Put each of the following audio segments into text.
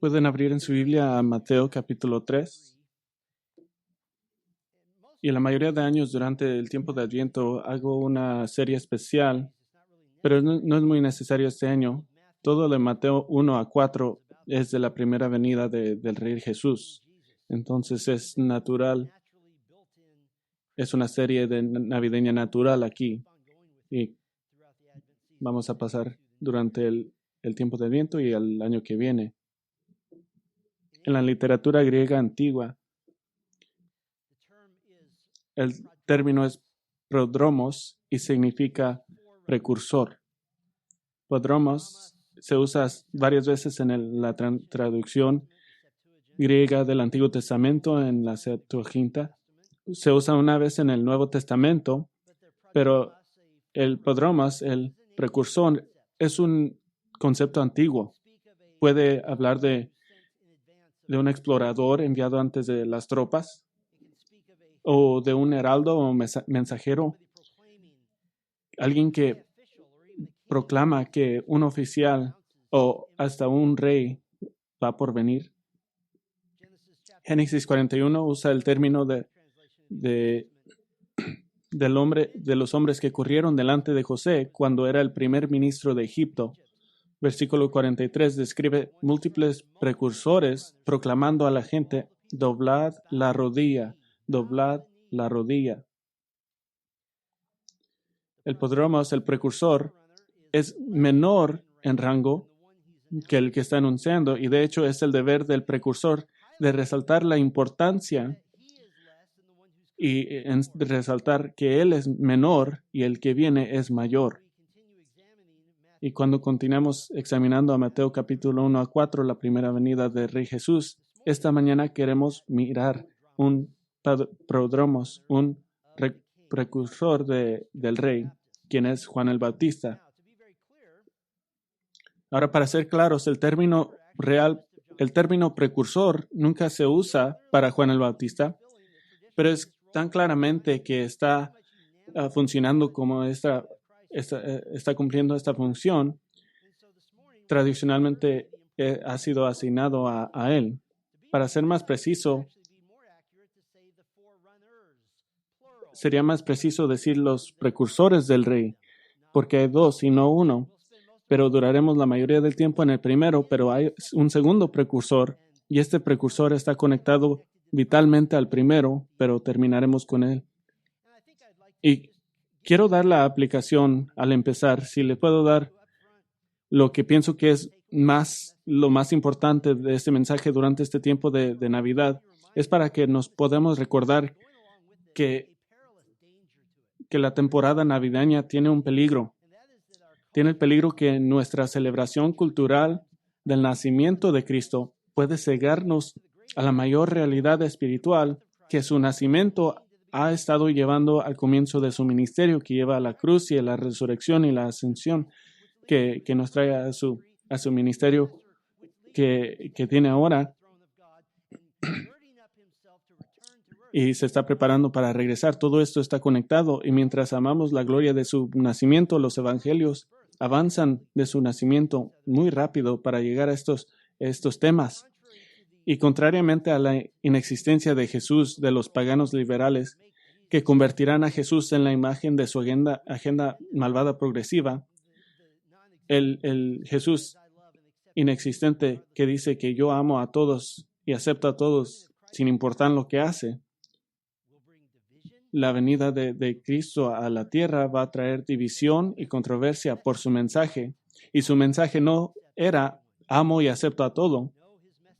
Pueden abrir en su Biblia a Mateo capítulo 3. Y la mayoría de años durante el tiempo de Adviento hago una serie especial, pero no es muy necesario este año. Todo de Mateo 1 a 4 es de la primera venida del Rey Jesús. Entonces es natural, es una serie de navideña natural aquí. Y vamos a pasar durante el tiempo de Adviento y el año que viene. En la literatura griega antigua, el término es prodromos y significa precursor. Prodromos se usa varias veces en la traducción griega del Antiguo Testamento, en la Septuaginta. Se usa una vez en el Nuevo Testamento, pero el prodromos, el precursor, es un concepto antiguo. Puede hablar de un explorador enviado antes de las tropas, o de un heraldo o mensajero, alguien que proclama que un oficial o hasta un rey va por venir. Génesis 41 usa el término de los hombres que corrieron delante de José cuando era el primer ministro de Egipto. Versículo 43 describe múltiples precursores proclamando a la gente: doblad la rodilla, doblad la rodilla. El prodromos, el precursor, es menor en rango que el que está anunciando, y de hecho es el deber del precursor de resaltar la importancia y resaltar que él es menor y el que viene es mayor. Y cuando continuamos examinando a Mateo capítulo 1 a 4, la primera venida del Rey Jesús, esta mañana queremos mirar un prodromos, un precursor del Rey, quien es Juan el Bautista. Ahora, para ser claros, el término precursor nunca se usa para Juan el Bautista, pero es tan claramente que está funcionando como está cumpliendo esta función. Tradicionalmente ha sido asignado a él. Para ser más preciso, sería más preciso decir los precursores del Rey, porque hay dos y no uno. Pero duraremos la mayoría del tiempo en el primero, pero hay un segundo precursor, y este precursor está conectado vitalmente al primero, pero terminaremos con él. Y quiero dar la aplicación al empezar. Si le puedo dar lo que pienso que es lo más importante de este mensaje durante este tiempo de Navidad, es para que nos podamos recordar que la temporada navideña tiene un peligro. Tiene el peligro que nuestra celebración cultural del nacimiento de Cristo puede cegarnos a la mayor realidad espiritual que su nacimiento ha estado llevando al comienzo de su ministerio, que lleva a la cruz y a la resurrección y la ascensión, que nos trae a su ministerio que tiene ahora, y se está preparando para regresar. Todo esto está conectado, y mientras amamos la gloria de su nacimiento, los evangelios avanzan de su nacimiento muy rápido para llegar a estos temas. Y contrariamente a la inexistencia de Jesús de los paganos liberales, que convertirán a Jesús en la imagen de su agenda malvada progresiva, el Jesús inexistente que dice que yo amo a todos y acepto a todos sin importar lo que hace, la venida de Cristo a la tierra va a traer división y controversia por su mensaje. Y su mensaje no era amo y acepto a todo.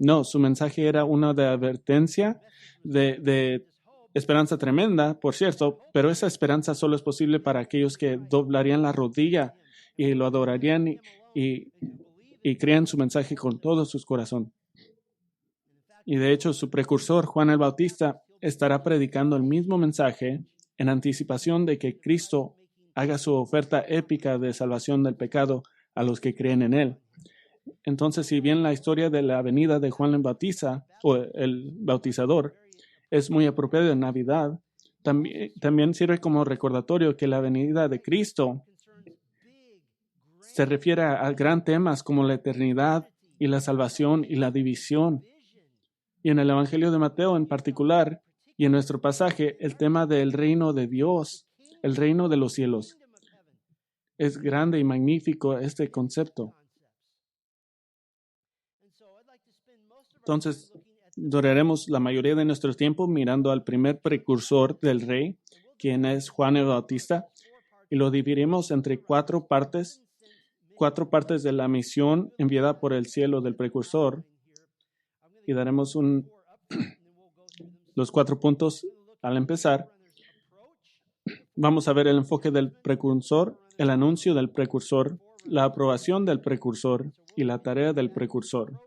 No, su mensaje era una de advertencia, de esperanza tremenda, por cierto, pero esa esperanza solo es posible para aquellos que doblarían la rodilla y lo adorarían y crean su mensaje con todo su corazón. Y de hecho, su precursor, Juan el Bautista, estará predicando el mismo mensaje en anticipación de que Cristo haga su oferta épica de salvación del pecado a los que creen en él. Entonces, si bien la historia de la venida de Juan el Bautista, o el bautizador, es muy apropiada en Navidad, también sirve como recordatorio que la venida de Cristo se refiere a gran temas como la eternidad y la salvación y la división. Y en el Evangelio de Mateo en particular, y en nuestro pasaje, el tema del reino de Dios, el reino de los cielos. Es grande y magnífico este concepto. Entonces, duraremos la mayoría de nuestro tiempo mirando al primer precursor del rey, quien es Juan el Bautista, y lo dividiremos entre cuatro partes de la misión enviada por el cielo del precursor, y daremos los 4 puntos al empezar. Vamos a ver el enfoque del precursor, el anuncio del precursor, la aprobación del precursor y la tarea del precursor.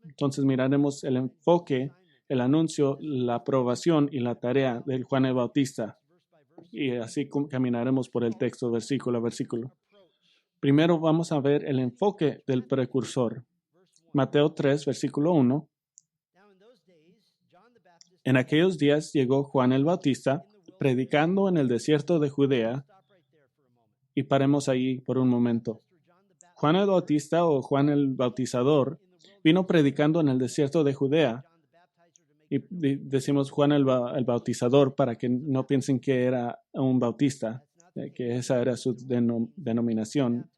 Entonces miraremos el enfoque, el anuncio, la aprobación y la tarea del Juan el Bautista. Y así caminaremos por el texto versículo a versículo. Primero vamos a ver el enfoque del precursor. Mateo 3, versículo 1. En aquellos días llegó Juan el Bautista predicando en el desierto de Judea. Y paremos ahí por un momento. Juan el Bautista o Juan el Bautizador vino predicando en el desierto de Judea. Y decimos Juan el Bautizador para que no piensen que era un bautista, que esa era su denominación.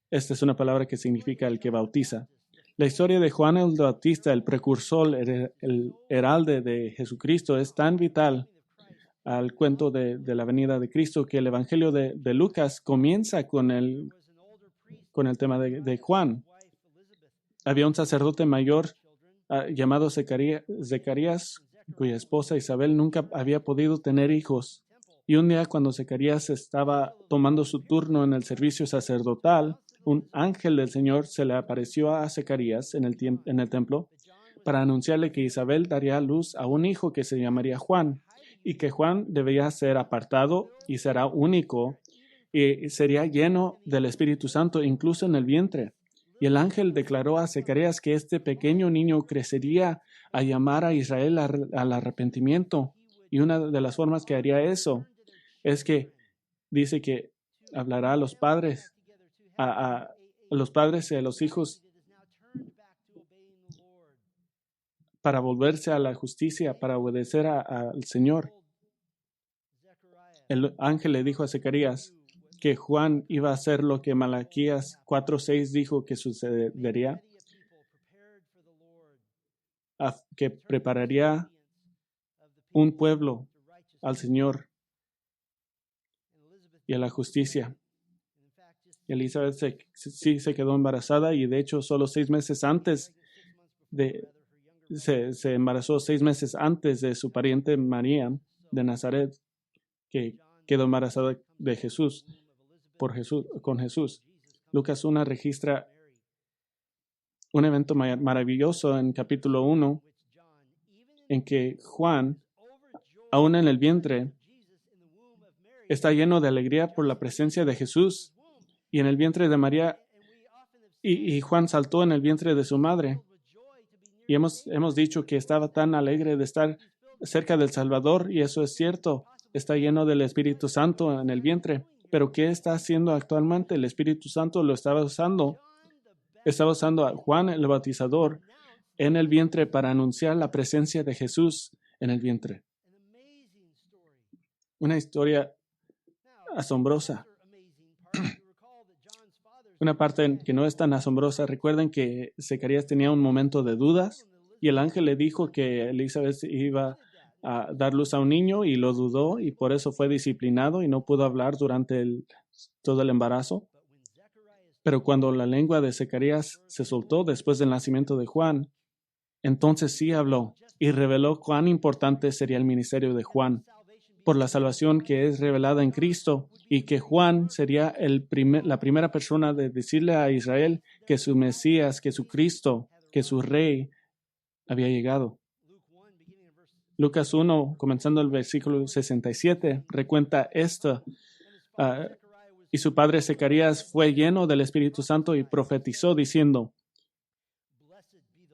Esta es una palabra que significa el que bautiza. La historia de Juan el Bautista, el precursor, el heralde de Jesucristo, es tan vital al cuento de la venida de Cristo que el Evangelio de Lucas comienza con el tema de Juan. Había un sacerdote mayor llamado Zacarías, cuya esposa Isabel nunca había podido tener hijos. Y un día, cuando Zacarías estaba tomando su turno en el servicio sacerdotal, un ángel del Señor se le apareció a Zacarías en el templo para anunciarle que Isabel daría a luz a un hijo que se llamaría Juan, y que Juan debía ser apartado y será único, y sería lleno del Espíritu Santo incluso en el vientre. Y el ángel declaró a Zacarías que este pequeño niño crecería a llamar a Israel al arrepentimiento. Y una de las formas que haría eso es que dice que hablará a los padres, a los padres y a los hijos para volverse a la justicia, para obedecer al Señor. El ángel le dijo a Zacarías que Juan iba a hacer lo que Malaquías 4:6 dijo que sucedería, que prepararía un pueblo al Señor y a la justicia. Elizabeth sí se quedó embarazada, y de hecho solo 6 meses antes se embarazó 6 meses antes de su pariente María de Nazaret, que quedó embarazada de Jesús, con Jesús. Lucas 1 registra un evento maravilloso en capítulo 1, en que Juan, aún en el vientre, está lleno de alegría por la presencia de Jesús, y en el vientre de María, y Juan saltó en el vientre de su madre. Y hemos dicho que estaba tan alegre de estar cerca del Salvador, y eso es cierto. Está lleno del Espíritu Santo en el vientre. Pero ¿qué está haciendo actualmente? El Espíritu Santo lo estaba usando a Juan el Bautizador en el vientre para anunciar la presencia de Jesús en el vientre. Una historia asombrosa. Una parte que no es tan asombrosa. Recuerden que Zacarías tenía un momento de dudas, y el ángel le dijo que Elizabeth iba a dar luz a un niño, y lo dudó, y por eso fue disciplinado y no pudo hablar durante todo el embarazo. Pero cuando la lengua de Zacarías se soltó después del nacimiento de Juan, entonces sí habló y reveló cuán importante sería el ministerio de Juan por la salvación que es revelada en Cristo, y que Juan sería la primera persona de decirle a Israel que su Mesías, que su Cristo, que su Rey había llegado. Lucas 1, comenzando el versículo 67, recuenta esto. Y su padre Zacarías fue lleno del Espíritu Santo y profetizó diciendo: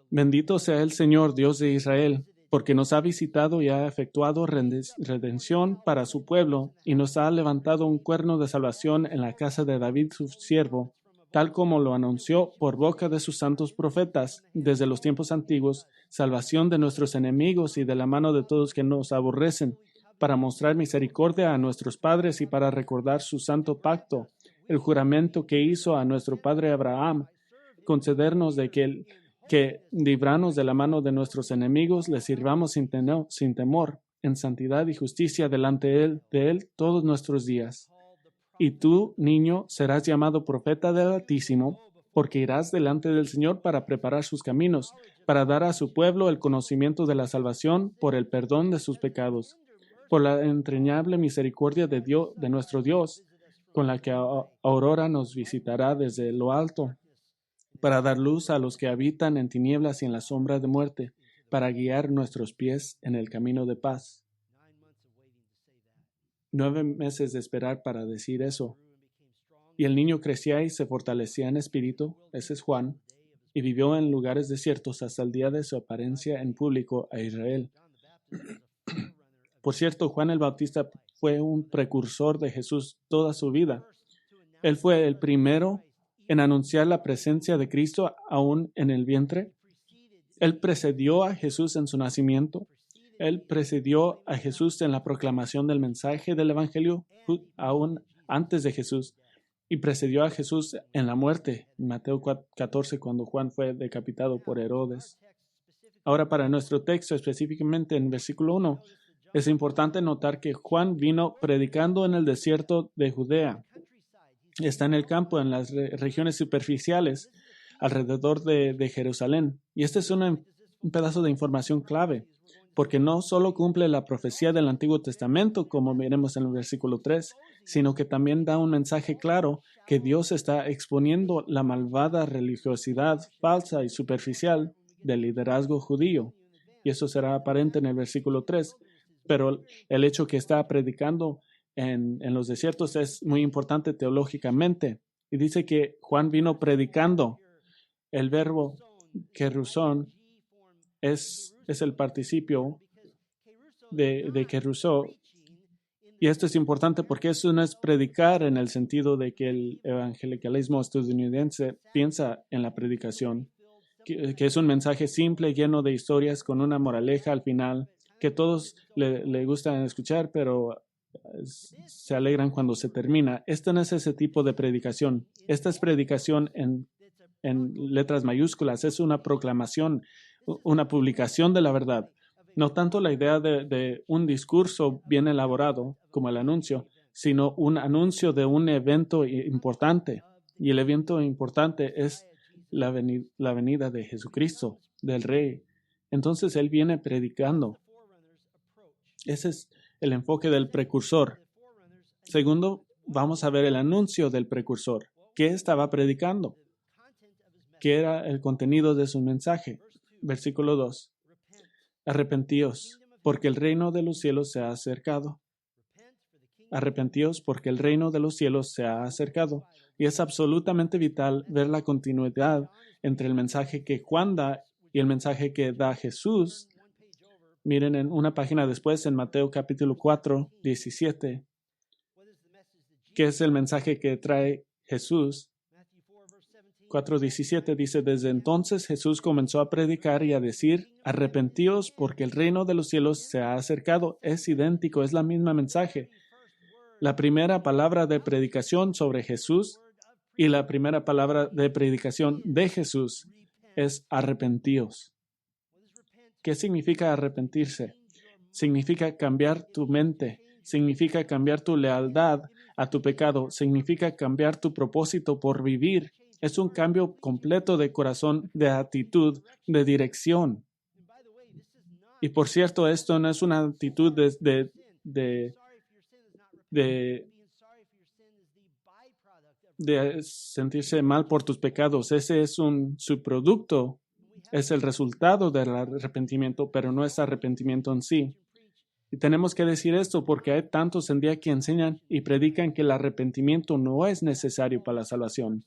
Bendito sea el Señor, Dios de Israel, porque nos ha visitado y ha efectuado redención para su pueblo, y nos ha levantado un cuerno de salvación en la casa de David su siervo, tal como lo anunció por boca de sus santos profetas desde los tiempos antiguos, salvación de nuestros enemigos y de la mano de todos que nos aborrecen, para mostrar misericordia a nuestros padres y para recordar su santo pacto, el juramento que hizo a nuestro padre Abraham, concedernos de que libranos de la mano de nuestros enemigos, le sirvamos sin temor, en santidad y justicia delante de él todos nuestros días. Y tú, niño, serás llamado profeta del Altísimo, porque irás delante del Señor para preparar sus caminos, para dar a su pueblo el conocimiento de la salvación por el perdón de sus pecados, por la entrañable misericordia de Dios, de nuestro Dios, con la que aurora nos visitará desde lo alto, para dar luz a los que habitan en tinieblas y en la sombra de muerte, para guiar nuestros pies en el camino de paz. 9 meses de esperar para decir eso. Y el niño crecía y se fortalecía en espíritu, ese es Juan, y vivió en lugares desiertos hasta el día de su apariencia en público a Israel. Por cierto, Juan el Bautista fue un precursor de Jesús toda su vida. Él fue el primero en anunciar la presencia de Cristo aún en el vientre. Él precedió a Jesús en su nacimiento. Él precedió a Jesús en la proclamación del mensaje del Evangelio aún antes de Jesús. Y precedió a Jesús en la muerte, en Mateo 14, cuando Juan fue decapitado por Herodes. Ahora, para nuestro texto, específicamente en versículo 1, es importante notar que Juan vino predicando en el desierto de Judea. Está en el campo, en las regiones superficiales, alrededor de Jerusalén. Y este es un pedazo de información clave, porque no solo cumple la profecía del Antiguo Testamento, como veremos en el versículo 3, sino que también da un mensaje claro que Dios está exponiendo la malvada religiosidad falsa y superficial del liderazgo judío. Y eso será aparente en el versículo 3. Pero el hecho que está predicando en los desiertos es muy importante teológicamente. Y dice que Juan vino predicando. El verbo kerusón es el participio de kerusó. Y esto es importante porque eso no es predicar en el sentido de que el evangelicalismo estadounidense piensa en la predicación, que es un mensaje simple, lleno de historias, con una moraleja al final, que todos le gustan escuchar, pero se alegran cuando se termina. Esto no es ese tipo de predicación. Esta es predicación en letras mayúsculas. Es una proclamación, una publicación de la verdad. No tanto la idea de un discurso bien elaborado como el anuncio, sino un anuncio de un evento importante. Y el evento importante es la venida de Jesucristo, del Rey. Entonces Él viene predicando. Ese es el enfoque del precursor. Segundo, vamos a ver el anuncio del precursor. ¿Qué estaba predicando? ¿Qué era el contenido de su mensaje? Versículo 2. Arrepentíos, porque el reino de los cielos se ha acercado. Arrepentíos, porque el reino de los cielos se ha acercado. Y es absolutamente vital ver la continuidad entre el mensaje que Juan da y el mensaje que da Jesús. Miren en una página después, en Mateo capítulo 4, 17, que es el mensaje que trae Jesús. 4:17 dice, desde entonces Jesús comenzó a predicar y a decir, arrepentíos porque el reino de los cielos se ha acercado. Es idéntico, es la misma mensaje. La primera palabra de predicación sobre Jesús y la primera palabra de predicación de Jesús es arrepentíos. ¿Qué significa arrepentirse? Significa cambiar tu mente, significa cambiar tu lealtad a tu pecado, significa cambiar tu propósito por vivir. Es un cambio completo de corazón, de actitud, de dirección. Y por cierto, esto no es una actitud de sentirse mal por tus pecados. Ese es un subproducto, es el resultado del arrepentimiento, pero no es arrepentimiento en sí. Y tenemos que decir esto porque hay tantos en día que enseñan y predican que el arrepentimiento no es necesario para la salvación.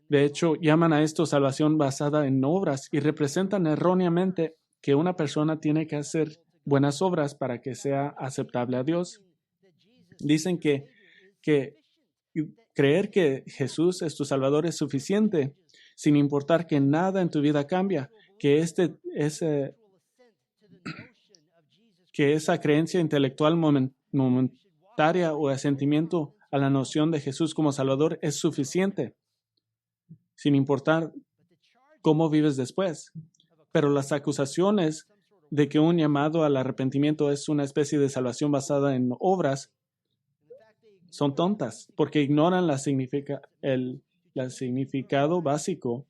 De hecho, llaman a esto salvación basada en obras y representan erróneamente que una persona tiene que hacer buenas obras para que sea aceptable a Dios. Dicen que Creer que Jesús es tu Salvador es suficiente, sin importar que nada en tu vida cambia, que que esa creencia intelectual momentaria o asentimiento a la noción de Jesús como Salvador es suficiente, sin importar cómo vives después. Pero las acusaciones de que un llamado al arrepentimiento es una especie de salvación basada en obras son tontas, porque ignoran el significado básico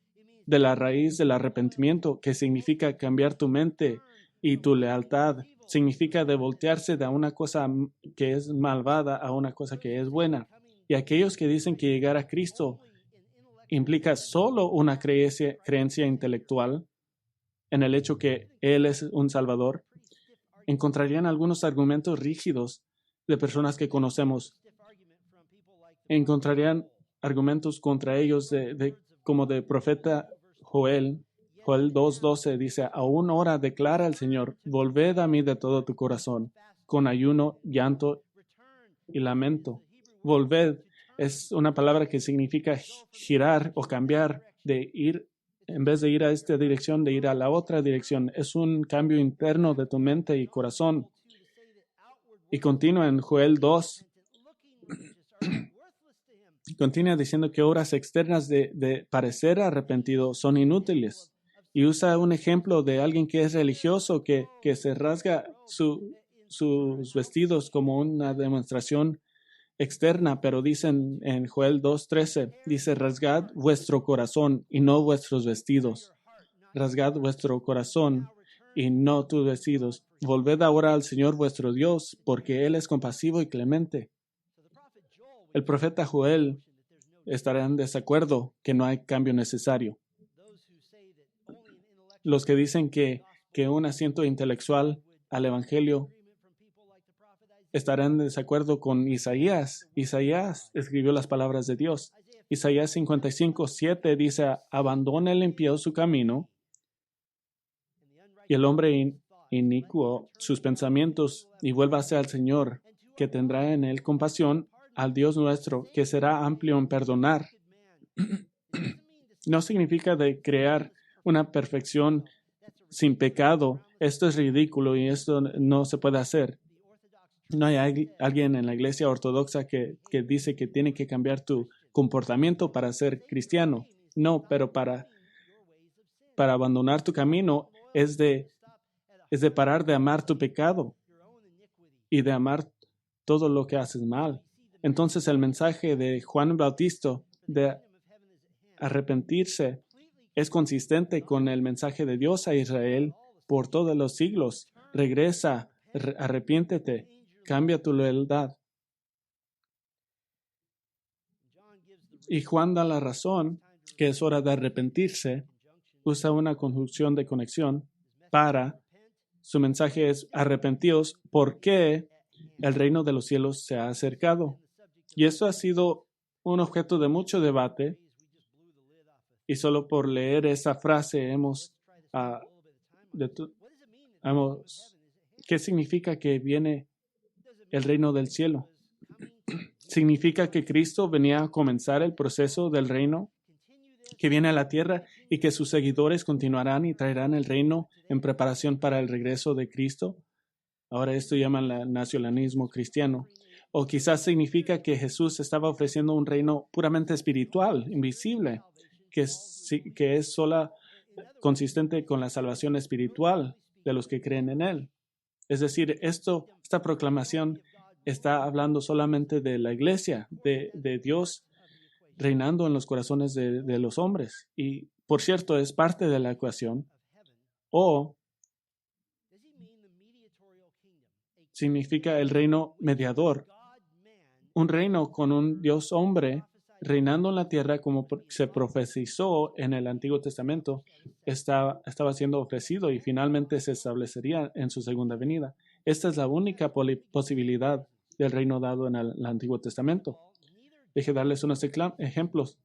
de la raíz del arrepentimiento, que significa cambiar tu mente y tu lealtad. Significa de voltearse de una cosa que es malvada a una cosa que es buena. Y aquellos que dicen que llegar a Cristo implica solo una creencia intelectual en el hecho que Él es un Salvador, encontrarían algunos argumentos rígidos de personas que conocemos. Encontrarían argumentos contra ellos como de profeta Joel. Joel 2:12 dice, aún ahora declara el Señor, volved a mí de todo tu corazón, con ayuno, llanto y lamento. Volved es una palabra que significa girar o cambiar, de ir, en vez de ir a esta dirección, de ir a la otra dirección. Es un cambio interno de tu mente y corazón. Y continúa en Joel 2. Continúa diciendo que obras externas de parecer arrepentido son inútiles. Y usa un ejemplo de alguien que es religioso, que se rasga sus vestidos como una demostración externa, pero dicen en Joel 2:13, dice, rasgad vuestro corazón y no vuestros vestidos. Rasgad vuestro corazón y no tus vestidos. Volved ahora al Señor vuestro Dios, porque Él es compasivo y clemente. El profeta Joel estará en desacuerdo que no hay cambio necesario. Los que dicen que un asiento intelectual al Evangelio estarán en desacuerdo con Isaías. Isaías escribió las palabras de Dios. Isaías 55:7 dice, abandona el impío su camino y el hombre inicuo sus pensamientos y vuélvase al Señor, que tendrá en él compasión, al Dios nuestro, que será amplio en perdonar. No significa de crear una perfección sin pecado. Esto es ridículo y esto no se puede hacer. No hay alguien en la iglesia ortodoxa que dice que tiene que cambiar tu comportamiento para ser cristiano. No, pero para abandonar tu camino es de parar de amar tu pecado y de amar todo lo que haces mal. Entonces el mensaje de Juan el Bautista de arrepentirse es consistente con el mensaje de Dios a Israel por todos los siglos. Regresa, arrepiéntete, cambia tu lealtad. Y Juan da la razón que es hora de arrepentirse. Usa una conjunción de conexión para. Su mensaje es arrepentíos porque el reino de los cielos se ha acercado. Y eso ha sido un objeto de mucho debate. Y solo por leer esa frase ¿qué significa que viene el reino del cielo? ¿Significa que Cristo venía a comenzar el proceso del reino que viene a la tierra y que sus seguidores continuarán y traerán el reino en preparación para el regreso de Cristo? Ahora esto llaman el nacionalismo cristiano. O quizás significa que Jesús estaba ofreciendo un reino puramente espiritual, invisible, que es sola consistente con la salvación espiritual de los que creen en Él. Es decir, esta proclamación está hablando solamente de la iglesia, de Dios reinando en los corazones de los hombres. Y, por cierto, es parte de la ecuación. O significa el reino mediador, un reino con un Dios hombre reinando en la tierra como se profetizó en el Antiguo Testamento, estaba siendo ofrecido y finalmente se establecería en su segunda venida. Esta es la única posibilidad del reino dado en el Antiguo Testamento. Deje darles unos ejemplos.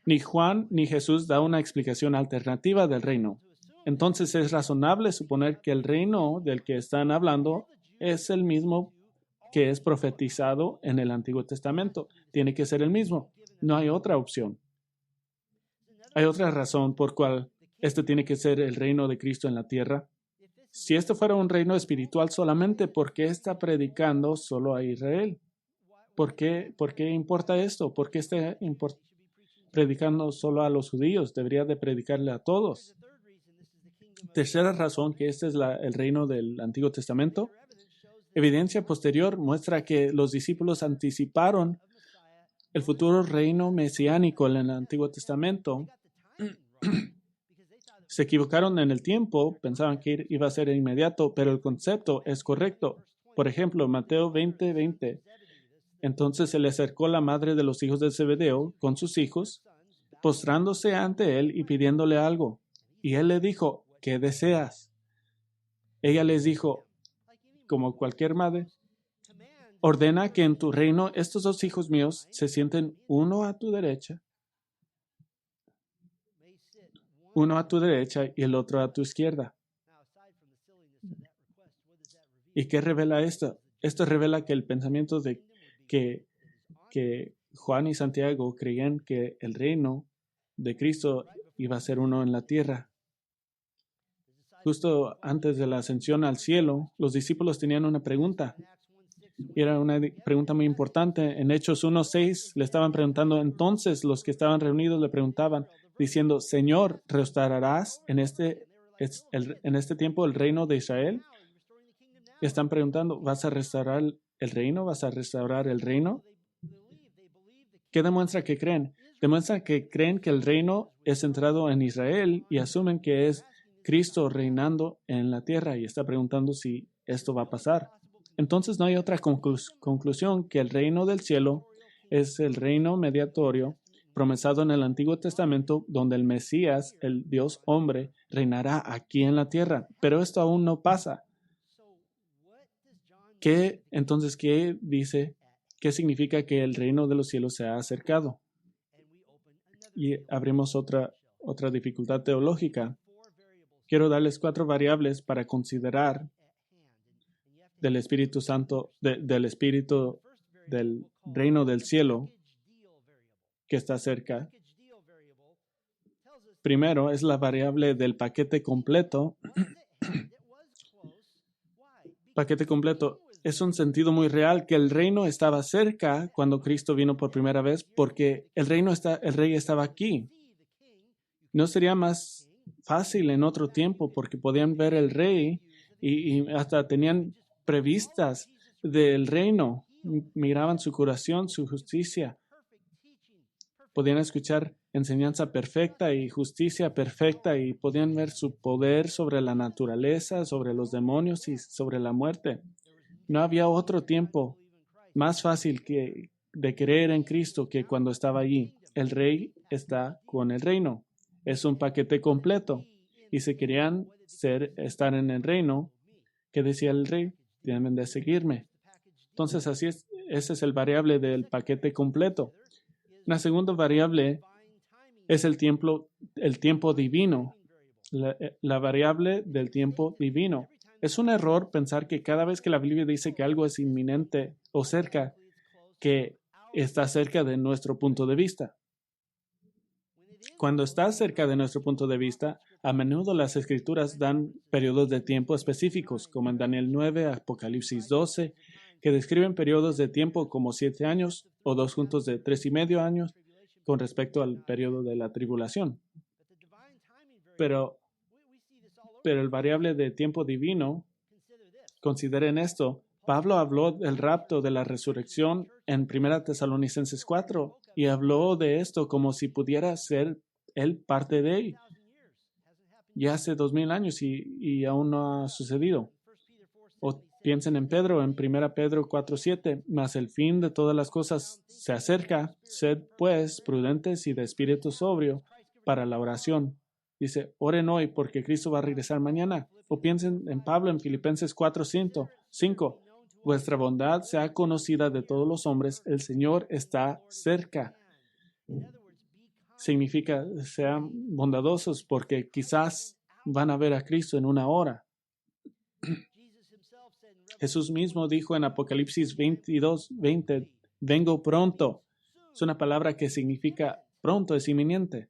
Ni Juan ni Jesús da una explicación alternativa del reino. Entonces es razonable suponer que el reino del que están hablando es el mismo que es profetizado en el Antiguo Testamento. Tiene que ser el mismo. No hay otra opción. Hay otra razón por cual este tiene que ser el reino de Cristo en la tierra. Si este fuera un reino espiritual solamente, ¿por qué está predicando solo a Israel? ¿Por qué importa esto? ¿Por qué está predicando solo a los judíos? Debería de predicarle a todos. Tercera razón, que este es el reino del Antiguo Testamento. Evidencia posterior muestra que los discípulos anticiparon el futuro reino mesiánico en el Antiguo Testamento. Se equivocaron en el tiempo, pensaban que iba a ser inmediato, pero el concepto es correcto. Por ejemplo, Mateo 20:20. Entonces se le acercó la madre de los hijos de Zebedeo con sus hijos, postrándose ante él y pidiéndole algo. Y él le dijo, ¿qué deseas? Ella les dijo, como cualquier madre, ordena que en tu reino estos dos hijos míos se sienten uno a tu derecha y el otro a tu izquierda. ¿Y qué revela esto? Esto revela que el pensamiento de que Juan y Santiago creían que el reino de Cristo iba a ser uno en la tierra. Justo antes de la ascensión al cielo, los discípulos tenían una pregunta. Y era una pregunta muy importante. En Hechos 1:6 le estaban preguntando, entonces los que estaban reunidos le preguntaban, diciendo, Señor, ¿restaurarás en este tiempo el reino de Israel? Y están preguntando, ¿vas a restaurar el reino? ¿Vas a restaurar el reino? ¿Qué demuestra que creen? Demuestra que creen que el reino es centrado en Israel y asumen que es Cristo reinando en la tierra y está preguntando si esto va a pasar. Entonces no hay otra conclusión que el reino del cielo es el reino mediatorio promesado en el Antiguo Testamento, donde el Mesías, el Dios hombre, reinará aquí en la tierra. Pero esto aún no pasa. Entonces, ¿qué dice? ¿Qué significa que el reino de los cielos se ha acercado? Y abrimos otra dificultad teológica. Quiero darles 4 variables para considerar del Espíritu Santo, del Espíritu del reino del cielo que está cerca. Primero es la variable del paquete completo. Paquete completo. Es un sentido muy real que el reino estaba cerca cuando Cristo vino por primera vez, porque el rey estaba aquí. ¿No sería más fácil en otro tiempo porque podían ver el rey y hasta tenían previstas del reino? Miraban su curación, su justicia. Podían escuchar enseñanza perfecta y justicia perfecta y podían ver su poder sobre la naturaleza, sobre los demonios y sobre la muerte. No había otro tiempo más fácil de creer en Cristo que cuando estaba allí. El rey está con el reino. Es un paquete completo. Y si querían estar en el reino, ¿qué decía el rey? Tienen de seguirme. Entonces, así es. Ese es el variable del paquete completo. Una segunda variable es el tiempo divino. La variable del tiempo divino. Es un error pensar que cada vez que la Biblia dice que algo es inminente o cerca, que está cerca de nuestro punto de vista. Cuando está cerca de nuestro punto de vista, a menudo las escrituras dan periodos de tiempo específicos, como en Daniel 9, Apocalipsis 12, que describen periodos de tiempo como 7 años o 2 juntos de 3.5 años con respecto al periodo de la tribulación. Pero el variable de tiempo divino, consideren esto. Pablo habló del rapto, de la resurrección en 1 Tesalonicenses 4 y habló de esto como si pudiera ser él parte de él. Ya hace 2,000 años y aún no ha sucedido. O piensen en Pedro, en 1 Pedro 4:7, mas el fin de todas las cosas se acerca, sed pues prudentes y de espíritu sobrio para la oración. Dice, oren hoy porque Cristo va a regresar mañana. O piensen en Pablo en Filipenses 4:5, vuestra bondad sea conocida de todos los hombres, el Señor está cerca. Significa, sean bondadosos porque quizás van a ver a Cristo en una hora. Jesús mismo dijo en Apocalipsis 22:20, vengo pronto. Es una palabra que significa pronto, es inminente.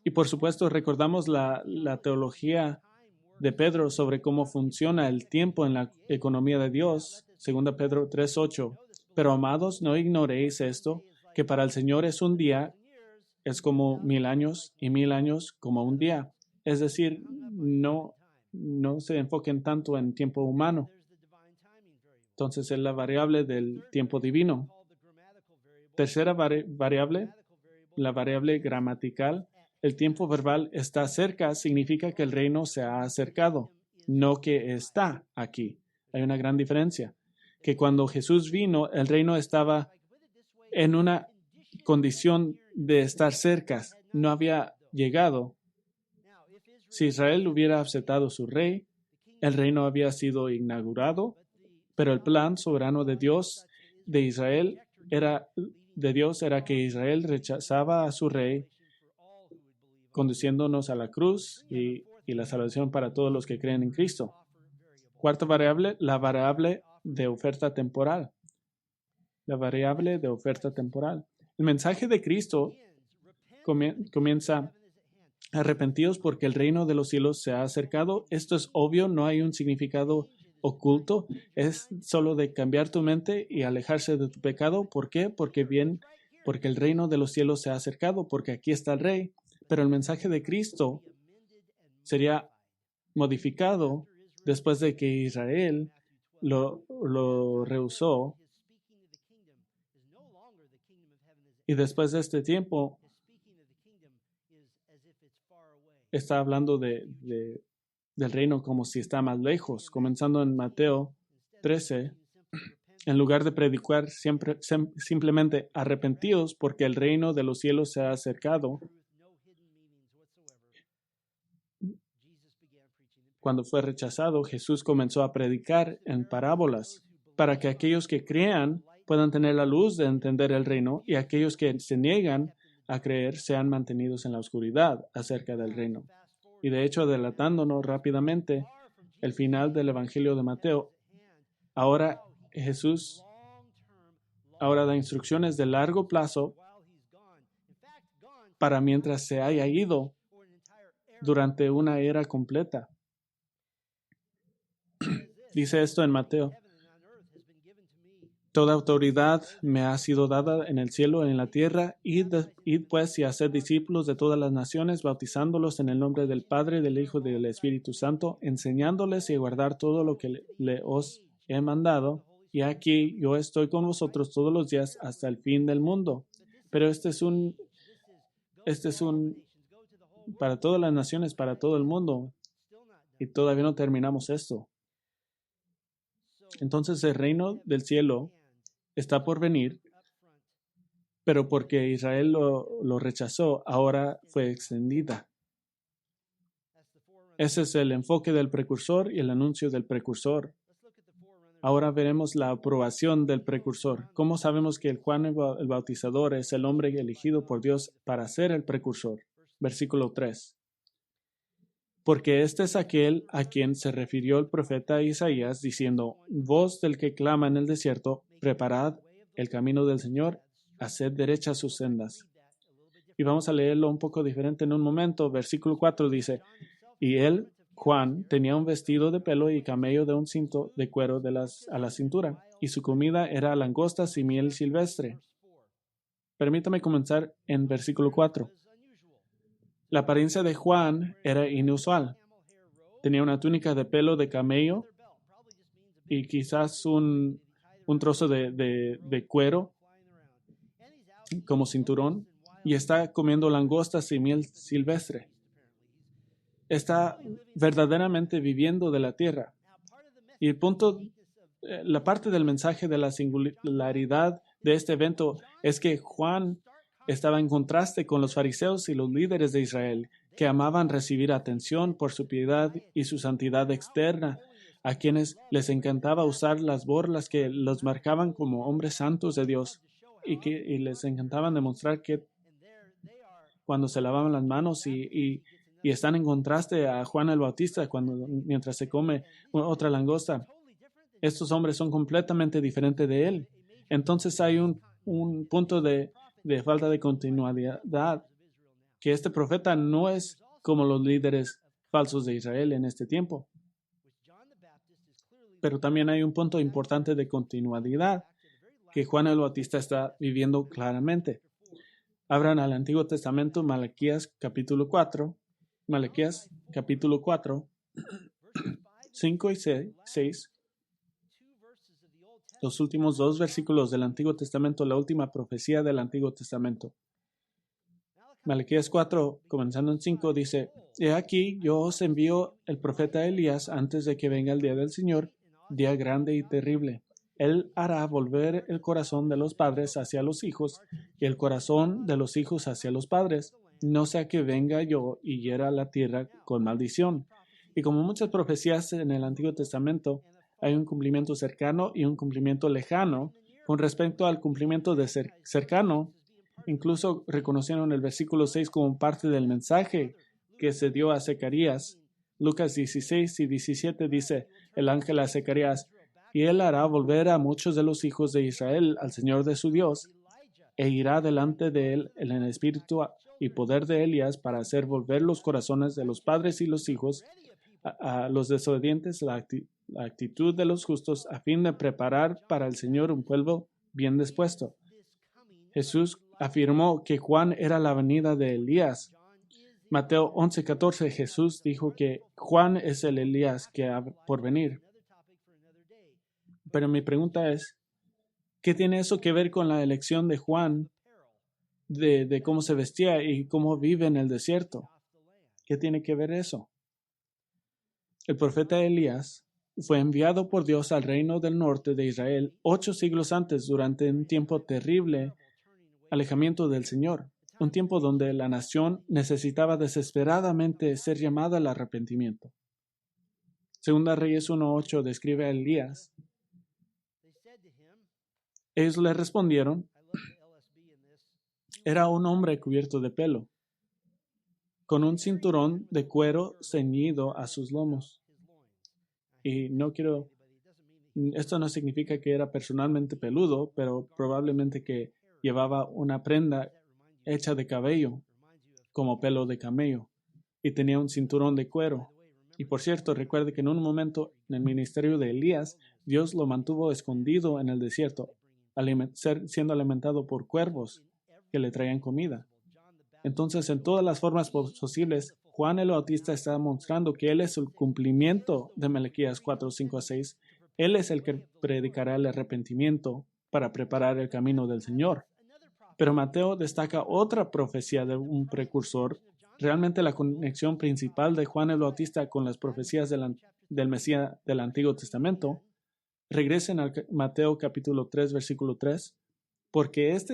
Y por supuesto recordamos la teología de Pedro sobre cómo funciona el tiempo en la economía de Dios, 2 Pedro 3:8. Pero amados, no ignoréis esto, que para el Señor es un día, es como 1000 años, y 1000 años como un día. Es decir, no se enfoquen tanto en tiempo humano. Entonces es la variable del tiempo divino. Tercera variable, la variable gramatical. El tiempo verbal está cerca significa que el reino se ha acercado, no que está aquí. Hay una gran diferencia. Que cuando Jesús vino, el reino estaba en una condición de estar cerca, no había llegado. Si Israel hubiera aceptado su rey, el reino había sido inaugurado, pero el plan soberano de Dios de Israel era que Israel rechazaba a su rey, conduciéndonos a la cruz y la salvación para todos los que creen en Cristo. Cuarta variable, la variable de oferta temporal. La variable de oferta temporal. El mensaje de Cristo comienza: arrepentidos porque el reino de los cielos se ha acercado. Esto es obvio, no hay un significado oculto, es solo de cambiar tu mente y alejarse de tu pecado. ¿Por qué? Porque el reino de los cielos se ha acercado, porque aquí está el rey. Pero el mensaje de Cristo sería modificado después de que Israel lo rehusó. Y después de este tiempo, está hablando del reino como si está más lejos. Comenzando en Mateo 13, en lugar de predicar simplemente arrepentidos porque el reino de los cielos se ha acercado, cuando fue rechazado, Jesús comenzó a predicar en parábolas para que aquellos que crean puedan tener la luz de entender el reino y aquellos que se niegan a creer sean mantenidos en la oscuridad acerca del reino. Y de hecho, adelantándonos rápidamente, el final del Evangelio de Mateo, ahora Jesús da instrucciones de largo plazo para mientras se haya ido durante una era completa. Dice esto en Mateo: toda autoridad me ha sido dada en el cielo y en la tierra. Id pues y haced discípulos de todas las naciones, bautizándolos en el nombre del Padre, del Hijo y del Espíritu Santo, enseñándoles y a guardar todo lo que os he mandado. Y aquí yo estoy con vosotros todos los días hasta el fin del mundo. Pero este es un para todas las naciones, para todo el mundo. Y todavía no terminamos esto. Entonces el reino del cielo está por venir, pero porque Israel lo rechazó, ahora fue extendida. Ese es el enfoque del precursor y el anuncio del precursor. Ahora veremos la aprobación del precursor. ¿Cómo sabemos que Juan el Bautizador es el hombre elegido por Dios para ser el precursor? Versículo 3. Porque este es aquel a quien se refirió el profeta Isaías, diciendo: voz del que clama en el desierto, preparad el camino del Señor, haced derechas sus sendas. Y vamos a leerlo un poco diferente en un momento. Versículo 4 dice: y él, Juan, tenía un vestido de pelo y camello de un cinto de cuero a la cintura, y su comida era langostas y miel silvestre. Permítame comenzar en versículo 4. La apariencia de Juan era inusual. Tenía una túnica de pelo de camello y quizás un trozo de cuero como cinturón, y está comiendo langostas y miel silvestre. Está verdaderamente viviendo de la tierra. Y la parte del mensaje de la singularidad de este evento es que Juan estaba en contraste con los fariseos y los líderes de Israel, que amaban recibir atención por su piedad y su santidad externa, a quienes les encantaba usar las borlas que los marcaban como hombres santos de Dios y les encantaban demostrar que cuando se lavaban las manos y están en contraste a Juan el Bautista mientras se come otra langosta. Estos hombres son completamente diferentes de él. Entonces hay un un punto de falta de continuidad, que este profeta no es como los líderes falsos de Israel en este tiempo. Pero también hay un punto importante de continuidad que Juan el Bautista está viviendo claramente. Abran al Antiguo Testamento, Malaquías capítulo 4, 5 y 6, los últimos dos versículos del Antiguo Testamento, la última profecía del Antiguo Testamento. Malaquías 4, comenzando en 5, dice: He aquí, yo os envío el profeta Elías antes de que venga el día del Señor, día grande y terrible. Él hará volver el corazón de los padres hacia los hijos y el corazón de los hijos hacia los padres, no sea que venga yo y hiera la tierra con maldición. Y como muchas profecías en el Antiguo Testamento, hay un cumplimiento cercano y un cumplimiento lejano. Con respecto al cumplimiento de cercano, incluso reconocieron el versículo 6 como parte del mensaje que se dio a Zacarías. Lucas 16 y 17 dice el ángel a Zacarías: y él hará volver a muchos de los hijos de Israel al Señor de su Dios, e irá delante de él en el espíritu y poder de Elías para hacer volver los corazones de los padres y los hijos a los desobedientes, la actitud de los justos, a fin de preparar para el Señor un pueblo bien dispuesto. Jesús afirmó que Juan era la venida de Elías. Mateo 11:14, Jesús dijo que Juan es el Elías que ha por venir. Pero mi pregunta es, ¿qué tiene eso que ver con la elección de Juan de cómo se vestía y cómo vive en el desierto? ¿Qué tiene que ver eso? El profeta Elías fue enviado por Dios al reino del norte de Israel 8 siglos antes, durante un tiempo terrible alejamiento del Señor, un tiempo donde la nación necesitaba desesperadamente ser llamada al arrepentimiento. Segunda Reyes 1:8 describe a Elías. Ellos le respondieron: era un hombre cubierto de pelo, con un cinturón de cuero ceñido a sus lomos. Y esto no significa que era personalmente peludo, pero probablemente que llevaba una prenda hecha de cabello, como pelo de camello, y tenía un cinturón de cuero. Y por cierto, recuerde que en un momento en el ministerio de Elías, Dios lo mantuvo escondido en el desierto, siendo alimentado por cuervos que le traían comida. Entonces, en todas las formas posibles, Juan el Bautista está mostrando que Él es el cumplimiento de Malaquías 4, 5 a 6. Él es el que predicará el arrepentimiento para preparar el camino del Señor. Pero Mateo destaca otra profecía de un precursor. Realmente la conexión principal de Juan el Bautista con las profecías del Mesías del Antiguo Testamento. Regresen al Mateo capítulo 3, versículo 3. Porque este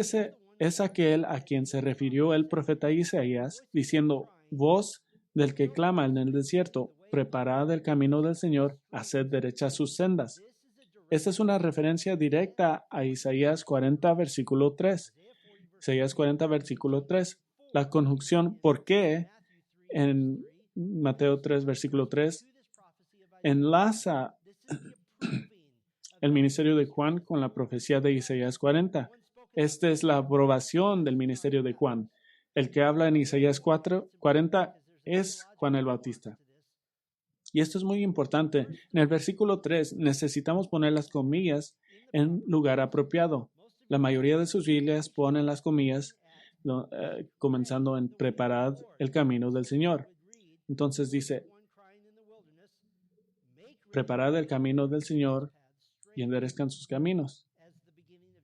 es aquel a quien se refirió el profeta Isaías, diciendo: voz del que clama en el desierto, preparad el camino del Señor, haced derechas sus sendas. Esta es una referencia directa a Isaías 40, versículo 3. Isaías 40, versículo 3. La conjunción ¿por qué? En Mateo 3, versículo 3, enlaza el ministerio de Juan con la profecía de Isaías 40. Esta es la aprobación del ministerio de Juan. El que habla en Isaías 40 es Juan el Bautista. Y esto es muy importante. En el versículo 3 necesitamos poner las comillas en lugar apropiado. La mayoría de sus Biblias ponen las comillas comenzando en preparad el camino del Señor. Entonces dice: preparad el camino del Señor y enderezcan sus caminos.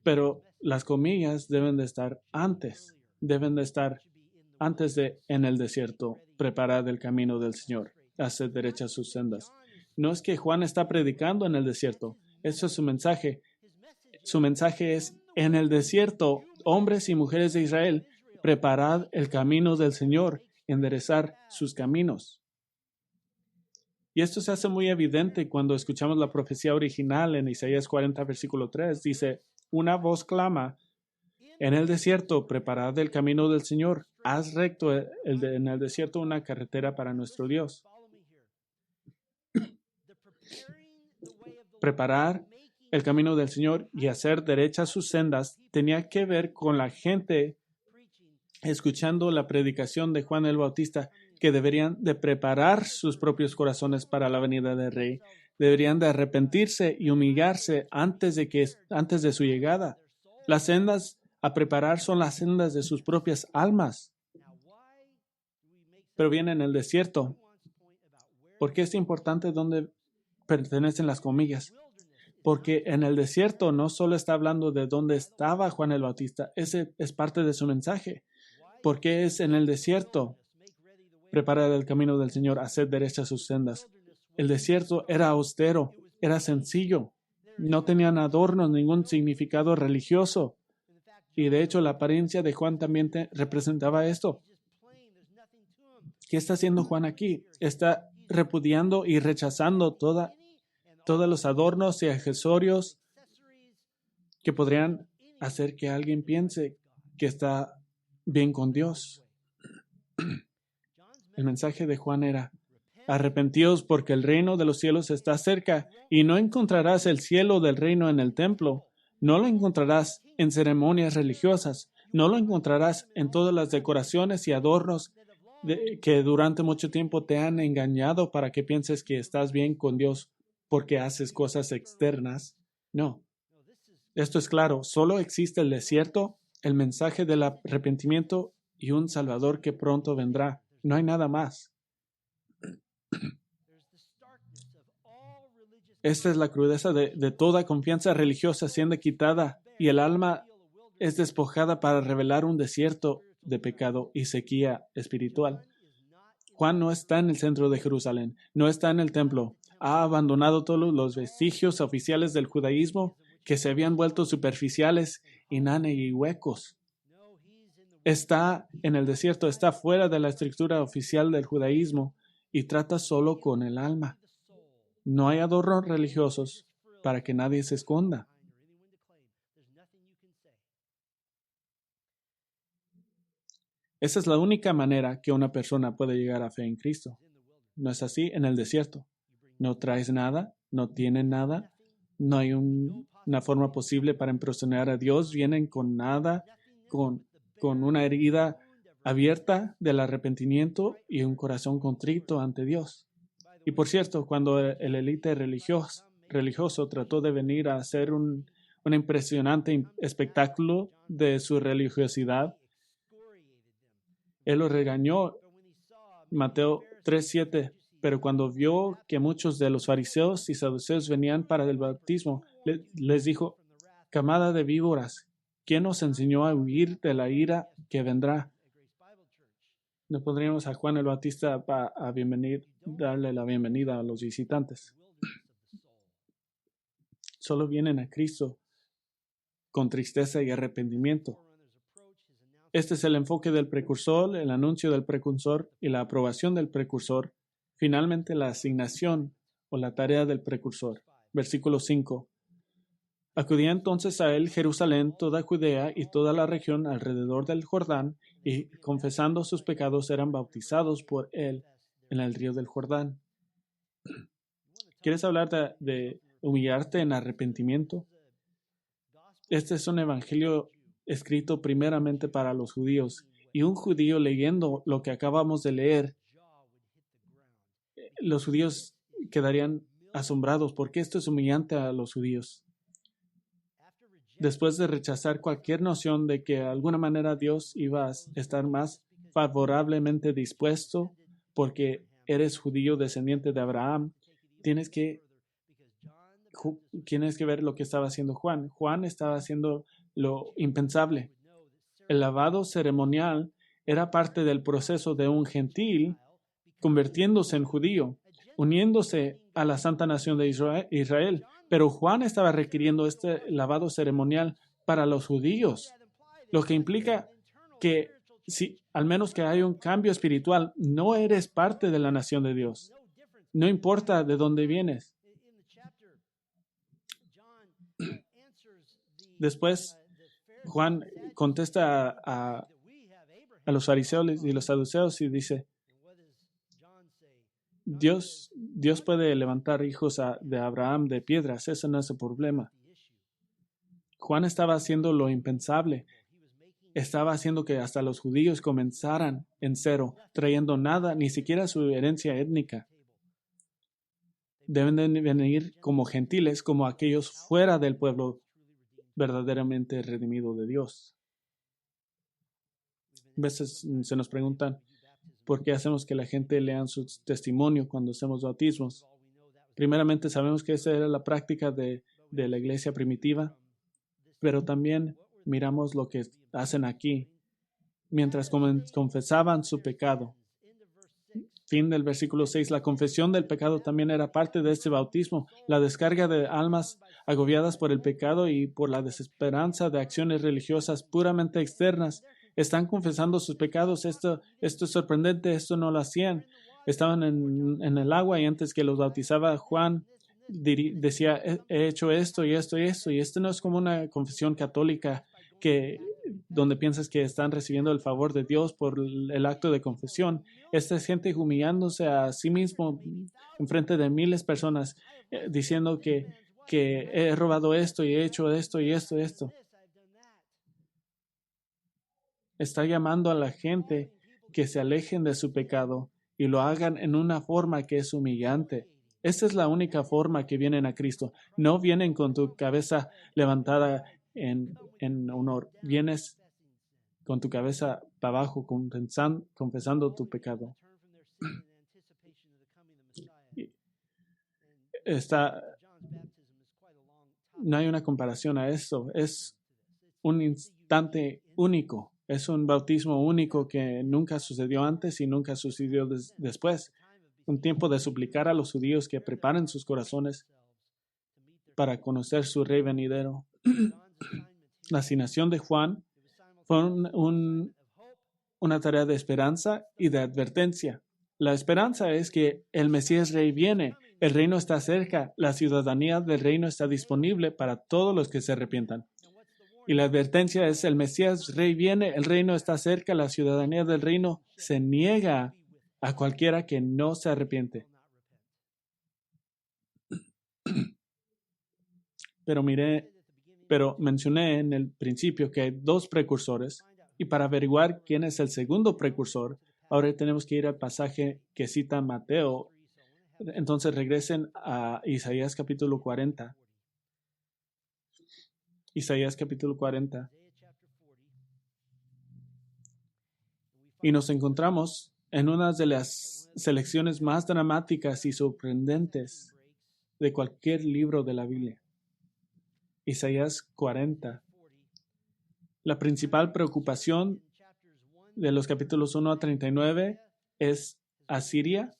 Pero las comillas deben de estar antes de en el desierto, preparad el camino del Señor, haced derechas sus sendas. No es que Juan está predicando en el desierto, eso es su mensaje. Su mensaje es: en el desierto, hombres y mujeres de Israel, preparad el camino del Señor, enderezar sus caminos. Y esto se hace muy evidente cuando escuchamos la profecía original en Isaías 40, versículo 3. Dice: una voz clama en el desierto, preparad el camino del Señor, haz recto en el desierto una carretera para nuestro Dios. Preparar el camino del Señor y hacer derechas sus sendas tenía que ver con la gente escuchando la predicación de Juan el Bautista, que deberían de preparar sus propios corazones para la venida del Rey. Deberían de arrepentirse y humillarse antes de su llegada. Las sendas a preparar son las sendas de sus propias almas. Pero viene en el desierto. ¿Por qué es importante dónde pertenecen las comillas? Porque en el desierto no solo está hablando de dónde estaba Juan el Bautista, ese es parte de su mensaje. Porque es en el desierto. Preparar el camino del Señor, hacer derechas sus sendas. El desierto era austero, era sencillo. No tenían adornos, ningún significado religioso. Y de hecho la apariencia de Juan también representaba esto. ¿Qué está haciendo Juan aquí? Está repudiando y rechazando todos los adornos y accesorios que podrían hacer que alguien piense que está bien con Dios. El mensaje de Juan era: arrepentíos porque el reino de los cielos está cerca, y no encontrarás el cielo del reino en el templo. No lo encontrarás en ceremonias religiosas. No lo encontrarás en todas las decoraciones y adornos que durante mucho tiempo te han engañado para que pienses que estás bien con Dios porque haces cosas externas. No. Esto es claro. Solo existe el desierto, el mensaje del arrepentimiento y un Salvador que pronto vendrá. No hay nada más. Esta es la crudeza de toda confianza religiosa siendo quitada, y el alma es despojada para revelar un desierto de pecado y sequía espiritual. Juan no está en el centro de Jerusalén, no está en el templo. Ha abandonado todos los vestigios oficiales del judaísmo que se habían vuelto superficiales, inanes y huecos. Está en el desierto, está fuera de la estructura oficial del judaísmo y trata solo con el alma. No hay adornos religiosos para que nadie se esconda. Esa es la única manera que una persona puede llegar a fe en Cristo. No es así en el desierto. No traes nada, no tienes nada, no hay una forma posible para impresionar a Dios. Vienen con nada, con una herida abierta del arrepentimiento y un corazón contrito ante Dios. Y por cierto, cuando el élite religioso trató de venir a hacer un impresionante espectáculo de su religiosidad, él lo regañó, Mateo 3:7. Pero cuando vio que muchos de los fariseos y saduceos venían para el bautismo, les dijo: camada de víboras, ¿quién os enseñó a huir de la ira que vendrá? No pondríamos a Juan el Bautista darle la bienvenida a los visitantes. Solo vienen a Cristo con tristeza y arrepentimiento. Este es el enfoque del precursor, el anuncio del precursor y la aprobación del precursor. Finalmente, la asignación o la tarea del precursor. Versículo 5. Acudía entonces a él Jerusalén, toda Judea y toda la región alrededor del Jordán, y confesando sus pecados eran bautizados por él en el río del Jordán. ¿Quieres hablar de humillarte en arrepentimiento? Este es un evangelio escrito primeramente para los judíos, y un judío leyendo lo que acabamos de leer, los judíos quedarían asombrados porque esto es humillante a los judíos. Después de rechazar cualquier noción de que de alguna manera Dios iba a estar más favorablemente dispuesto porque eres judío descendiente de Abraham, tienes que ver lo que estaba haciendo Juan. Juan estaba haciendo lo impensable. El lavado ceremonial era parte del proceso de un gentil convirtiéndose en judío, uniéndose a la santa nación de Israel. Pero Juan estaba requiriendo este lavado ceremonial para los judíos, lo que implica que si al menos que haya un cambio espiritual, no eres parte de la nación de Dios. No importa de dónde vienes. Después, Juan contesta a los fariseos y los saduceos y dice: Dios puede levantar hijos de Abraham de piedras, ese no es el problema. Juan estaba haciendo lo impensable. Estaba haciendo que hasta los judíos comenzaran en cero, trayendo nada, ni siquiera su herencia étnica. Deben de venir como gentiles, como aquellos fuera del pueblo verdaderamente redimido de Dios. A veces se nos preguntan por qué hacemos que la gente lea su testimonio cuando hacemos bautismos. Primeramente, sabemos que esa era la práctica de la iglesia primitiva, pero también miramos lo que hacen aquí. Mientras confesaban su pecado. Fin del versículo 6. La confesión del pecado también era parte de este bautismo. La descarga de almas agobiadas por el pecado y por la desesperanza de acciones religiosas puramente externas. Están confesando sus pecados. Esto es sorprendente. Esto no lo hacían. Estaban en el agua y antes que los bautizaba Juan decía, he hecho esto y esto y esto. Y esto no es como una confesión católica donde piensas que están recibiendo el favor de Dios por el acto de confesión. Esta es gente humillándose a sí mismo en frente de miles de personas, diciendo que he robado esto y he hecho esto y esto y esto. Está llamando a la gente que se alejen de su pecado y lo hagan en una forma que es humillante. Esta es la única forma que vienen a Cristo. No vienen con tu cabeza levantada en honor. Vienes con tu cabeza para abajo, confesando tu pecado. No hay una comparación a eso. Es un instante único. Es un bautismo único que nunca sucedió antes y nunca sucedió después. Un tiempo de suplicar a los judíos que preparen sus corazones para conocer su rey venidero. La asignación de Juan fue una tarea de esperanza y de advertencia. La esperanza es que el Mesías Rey viene, el reino está cerca, la ciudadanía del reino está disponible para todos los que se arrepientan. Y la advertencia es el Mesías Rey viene, el reino está cerca, la ciudadanía del reino se niega a cualquiera que no se arrepiente. Pero mencioné en el principio que hay dos precursores y para averiguar quién es el segundo precursor, ahora tenemos que ir al pasaje que cita Mateo. Entonces regresen a Isaías capítulo 40. Isaías capítulo 40. Y nos encontramos en una de las selecciones más dramáticas y sorprendentes de cualquier libro de la Biblia. Isaías 40. La principal preocupación de los capítulos 1 a 39 es Asiria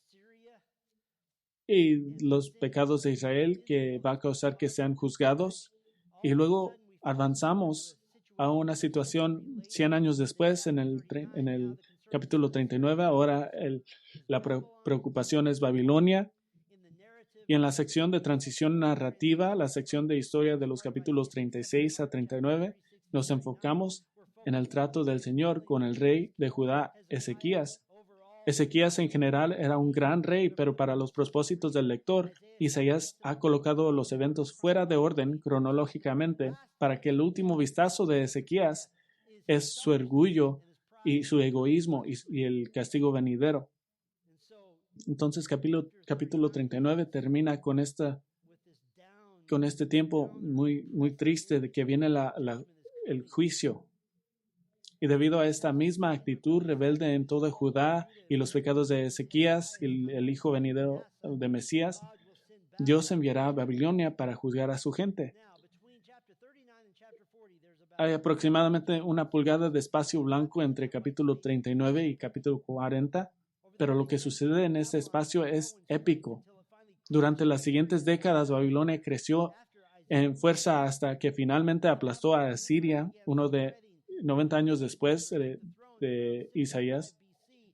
y los pecados de Israel que va a causar que sean juzgados. Y luego avanzamos a una situación 100 años después en el capítulo 39. Ahora la preocupación es Babilonia. Y en la sección de transición narrativa, la sección de historia de los capítulos 36 a 39, nos enfocamos en el trato del Señor con el rey de Judá, Ezequías. Ezequías en general era un gran rey, pero para los propósitos del lector, Isaías ha colocado los eventos fuera de orden cronológicamente para que el último vistazo de Ezequías es su orgullo y su egoísmo y el castigo venidero. Entonces, capítulo 39 termina con este tiempo muy, muy triste de que viene el juicio. Y debido a esta misma actitud rebelde en todo Judá y los pecados de Ezequías, el hijo venidero de Mesías, Dios enviará a Babilonia para juzgar a su gente. Hay aproximadamente 1 pulgada de espacio blanco entre capítulo 39 y capítulo 40. Pero lo que sucede en este espacio es épico. Durante las siguientes décadas, Babilonia creció en fuerza hasta que finalmente aplastó a Asiria, uno de 90 años después de Isaías.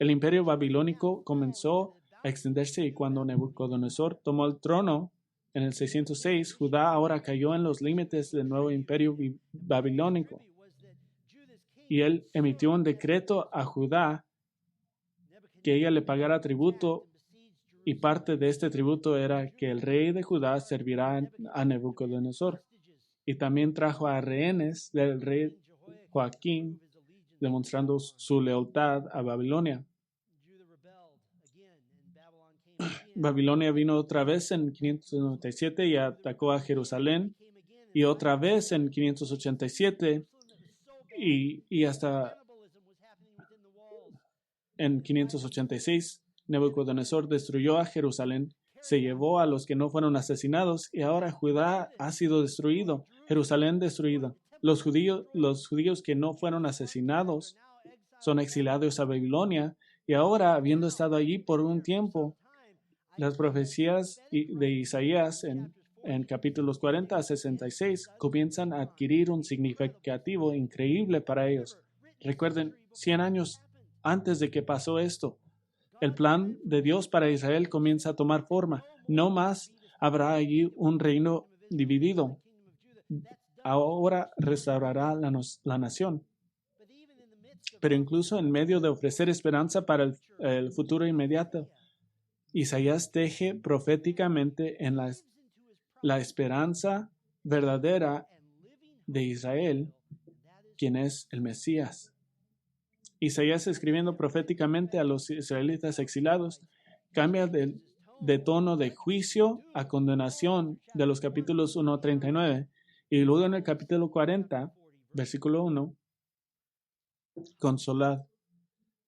El imperio babilónico comenzó a extenderse y cuando Nabucodonosor tomó el trono en el 606, Judá ahora cayó en los límites del nuevo imperio babilónico. Y él emitió un decreto a Judá que ella le pagara tributo, y parte de este tributo era que el rey de Judá servirá a Nabucodonosor. y también trajo a rehenes del rey Joaquín, demostrando su lealtad a Babilonia. Babilonia vino otra vez en 597 y atacó a Jerusalén, y otra vez en 587 y hasta en 586 Nabucodonosor destruyó a Jerusalén, se llevó a los que no fueron asesinados y ahora Judá ha sido destruido, Jerusalén destruida. Los judíos que no fueron asesinados son exiliados a Babilonia y ahora, habiendo estado allí por un tiempo, las profecías de Isaías en capítulos 40 a 66 comienzan a adquirir un significativo increíble para ellos. Recuerden, 100 años antes de que pasó esto, el plan de Dios para Israel comienza a tomar forma. No más habrá allí un reino dividido. Ahora restaurará la nación. Pero incluso en medio de ofrecer esperanza para el futuro inmediato, Isaías teje proféticamente en la esperanza verdadera de Israel, quien es el Mesías. Isaías, escribiendo proféticamente a los israelitas exilados, cambia de tono de juicio a condenación de los capítulos 1 a 39. Y luego en el capítulo 40, versículo 1, consolad.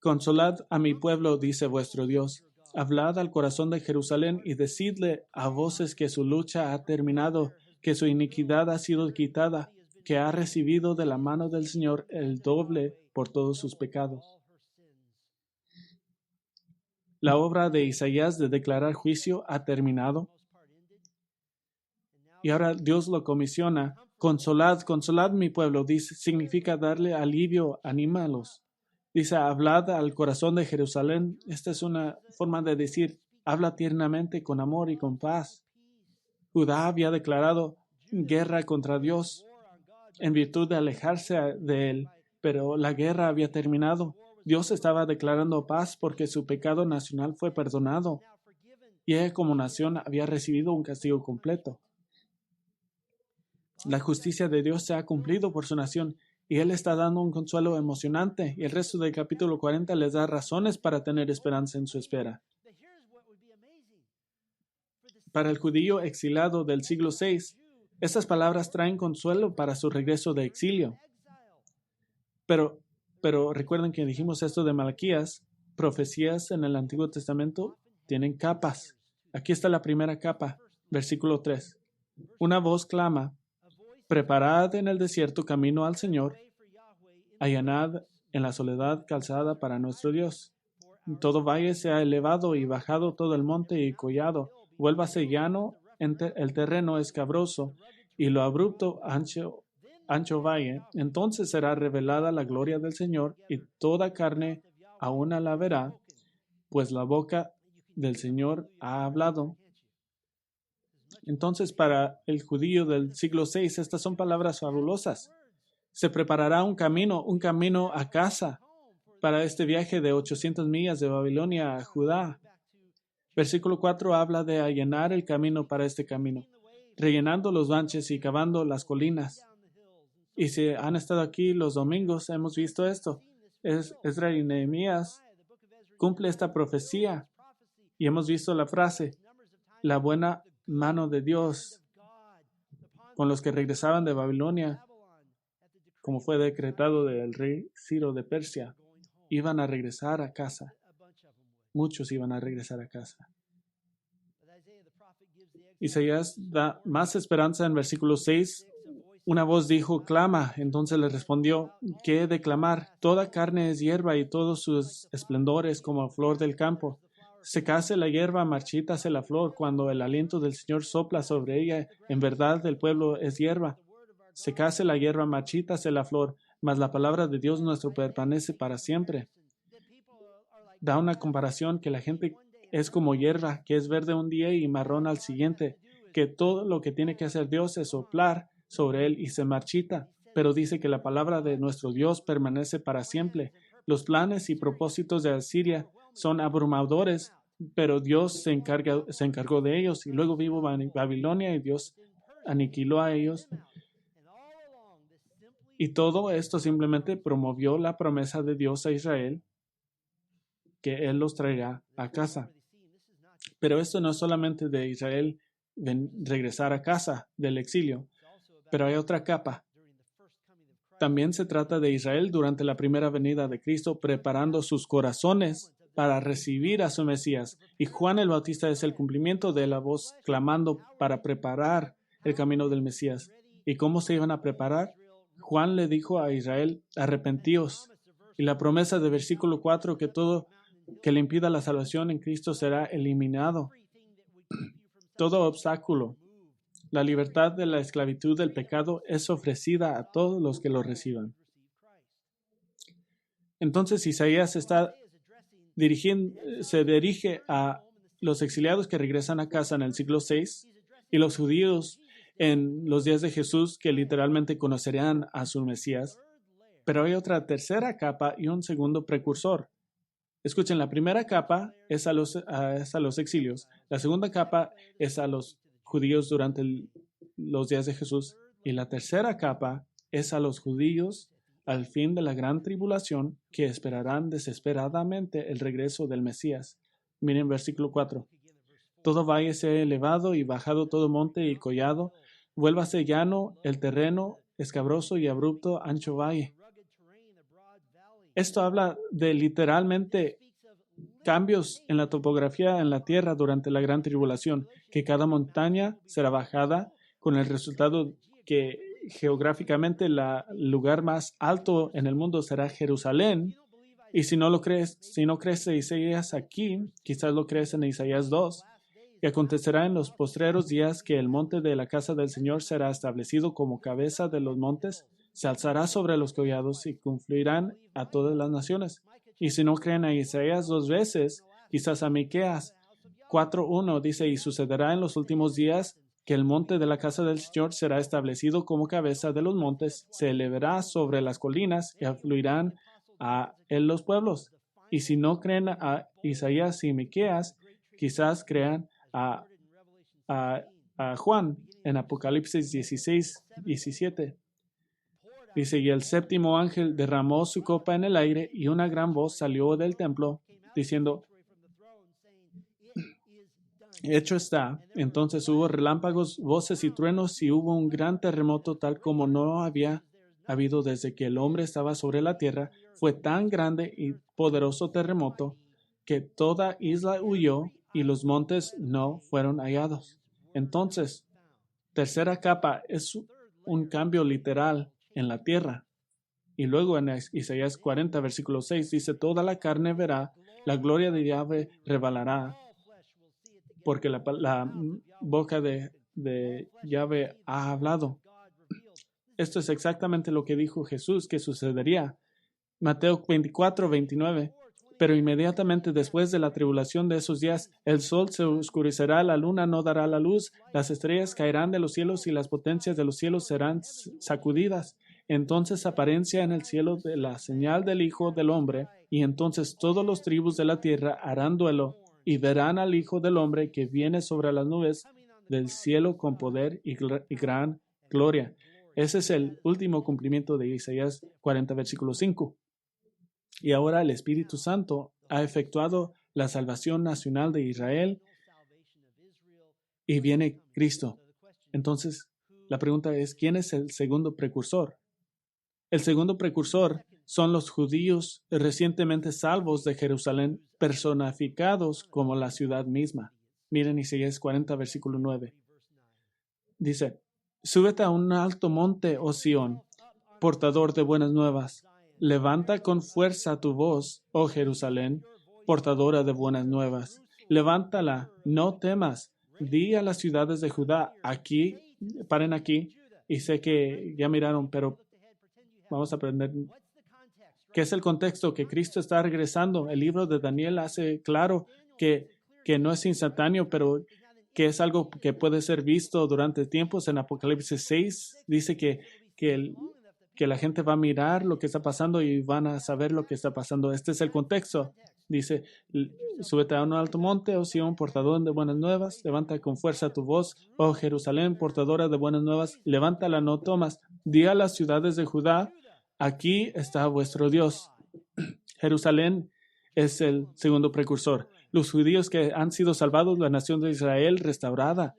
Consolad a mi pueblo, dice vuestro Dios. Hablad al corazón de Jerusalén y decidle a voces que su lucha ha terminado, que su iniquidad ha sido quitada, que ha recibido de la mano del Señor el doble por todos sus pecados. La obra de Isaías de declarar juicio ha terminado. Y ahora Dios lo comisiona. Consolad, consolad mi pueblo, dice, significa darle alivio, anímalos. Dice, hablad al corazón de Jerusalén. Esta es una forma de decir, habla tiernamente, con amor y con paz. Judá había declarado guerra contra Dios en virtud de alejarse de él, pero la guerra había terminado. Dios estaba declarando paz porque su pecado nacional fue perdonado y ella como nación había recibido un castigo completo. La justicia de Dios se ha cumplido por su nación y Él está dando un consuelo emocionante y el resto del capítulo 40 les da razones para tener esperanza en su espera. Para el judío exilado del siglo VI, estas palabras traen consuelo para su regreso de exilio. Pero recuerden que dijimos esto de Malaquías, profecías en el Antiguo Testamento tienen capas. Aquí está la primera capa, versículo 3. Una voz clama, preparad en el desierto camino al Señor, allanad en la soledad calzada para nuestro Dios. Todo valle sea elevado y bajado todo el monte y collado, vuélvase llano el terreno escabroso y lo abrupto ancho valle. Entonces será revelada la gloria del Señor y toda carne aún la verá, pues la boca del Señor ha hablado. Entonces, para el judío del siglo VI, estas son palabras fabulosas. Se preparará un camino a casa para este viaje de 800 millas de Babilonia a Judá. Versículo 4 habla de allanar el camino para este camino, rellenando los baches y cavando las colinas. Y si han estado aquí los domingos, hemos visto esto. Esdras y Nehemías cumple esta profecía y hemos visto la frase, la buena mano de Dios con los que regresaban de Babilonia, como fue decretado del rey Ciro de Persia, iban a regresar a casa. Muchos iban a regresar a casa. Isaías da más esperanza en versículo 6. Una voz dijo, clama. Entonces le respondió, ¿qué he de clamar? Toda carne es hierba y todos sus esplendores como flor del campo. Secase la hierba, marchítase la flor, cuando el aliento del Señor sopla sobre ella. En verdad el pueblo es hierba. Secase la hierba, marchítase la flor, mas la palabra de Dios nuestro permanece para siempre. Da una comparación que la gente es como hierba, que es verde un día y marrón al siguiente, que todo lo que tiene que hacer Dios es soplar sobre él y se marchita, pero dice que la palabra de nuestro Dios permanece para siempre. Los planes y propósitos de Asiria son abrumadores, pero Dios se encargó de ellos y luego vino Babilonia y Dios aniquiló a ellos. Y todo esto simplemente promovió la promesa de Dios a Israel que Él los traerá a casa. Pero esto no es solamente de Israel regresar a casa del exilio, pero hay otra capa. También se trata de Israel durante la primera venida de Cristo, preparando sus corazones para recibir a su Mesías. Y Juan el Bautista es el cumplimiento de la voz clamando para preparar el camino del Mesías. ¿Y cómo se iban a preparar? Juan le dijo a Israel, arrepentíos. Y la promesa del versículo 4, que todo que le impida la salvación en Cristo será eliminado. Todo obstáculo, la libertad de la esclavitud del pecado es ofrecida a todos los que lo reciban. Entonces Isaías se dirige a los exiliados que regresan a casa en el siglo VI y los judíos en los días de Jesús que literalmente conocerían a su Mesías. Pero hay otra tercera capa y un segundo precursor. Escuchen, la primera capa es a los exilios, la segunda capa es a los judíos durante los días de Jesús y la tercera capa es a los judíos al fin de la gran tribulación que esperarán desesperadamente el regreso del Mesías. Miren versículo 4. Todo valle sea elevado y bajado todo monte y collado, vuélvase llano el terreno, escabroso y abrupto, ancho valle. Esto habla de literalmente cambios en la topografía en la tierra durante la gran tribulación, que cada montaña será bajada, con el resultado que geográficamente el lugar más alto en el mundo será Jerusalén. Y si no crees en Isaías aquí, quizás lo crees en Isaías 2. Y acontecerá en los postreros días que el monte de la casa del Señor será establecido como cabeza de los montes, se alzará sobre los collados y confluirán a todas las naciones. Y si no creen a Isaías 2 veces, quizás a Miqueas 4:1 dice, y sucederá en los últimos días que el monte de la casa del Señor será establecido como cabeza de los montes, se elevará sobre las colinas y afluirán a él los pueblos. Y si no creen a Isaías y Miqueas, quizás crean a Juan en Apocalipsis 16:17. Dice, y el séptimo ángel derramó su copa en el aire y una gran voz salió del templo diciendo, hecho está. Entonces hubo relámpagos, voces y truenos y hubo un gran terremoto tal como no había habido desde que el hombre estaba sobre la tierra. Fue tan grande y poderoso terremoto que toda isla huyó y los montes no fueron hallados. Entonces, tercera capa es un cambio literal en la tierra. Y luego en Isaías 40, versículo 6, dice, toda la carne verá, la gloria de Yahvé revelará, porque la boca de Yahvé ha hablado. Esto es exactamente lo que dijo Jesús que sucedería. Mateo 24, 29. Pero inmediatamente después de la tribulación de esos días, el sol se oscurecerá, la luna no dará la luz, las estrellas caerán de los cielos y las potencias de los cielos serán sacudidas. Entonces apariencia en el cielo de la señal del Hijo del Hombre, y entonces todos los tribus de la tierra harán duelo y verán al Hijo del Hombre que viene sobre las nubes del cielo con poder y gran gloria. Ese es el último cumplimiento de Isaías 40, versículo 5. Y ahora el Espíritu Santo ha efectuado la salvación nacional de Israel y viene Cristo. Entonces, la pregunta es, ¿quién es el segundo precursor? El segundo precursor son los judíos recientemente salvos de Jerusalén, personificados como la ciudad misma. Miren Isaías 40, versículo 9. Dice, súbete a un alto monte, oh Sión, portador de buenas nuevas. Levanta con fuerza tu voz, oh Jerusalén, portadora de buenas nuevas. Levántala, no temas. Di a las ciudades de Judá, aquí, paren aquí. Y sé que ya miraron, pero vamos a aprender qué es el contexto, que Cristo está regresando. El libro de Daniel hace claro que no es instantáneo, pero que es algo que puede ser visto durante tiempos. En Apocalipsis 6 dice que la gente va a mirar lo que está pasando y van a saber lo que está pasando. Este es el contexto. Dice, súbete a un alto monte, oh Sión, portador de buenas nuevas, levanta con fuerza tu voz, oh Jerusalén, portadora de buenas nuevas, levántala, no tomas, di a las ciudades de Judá, aquí está vuestro Dios. Jerusalén es el segundo precursor. Los judíos que han sido salvados, la nación de Israel restaurada.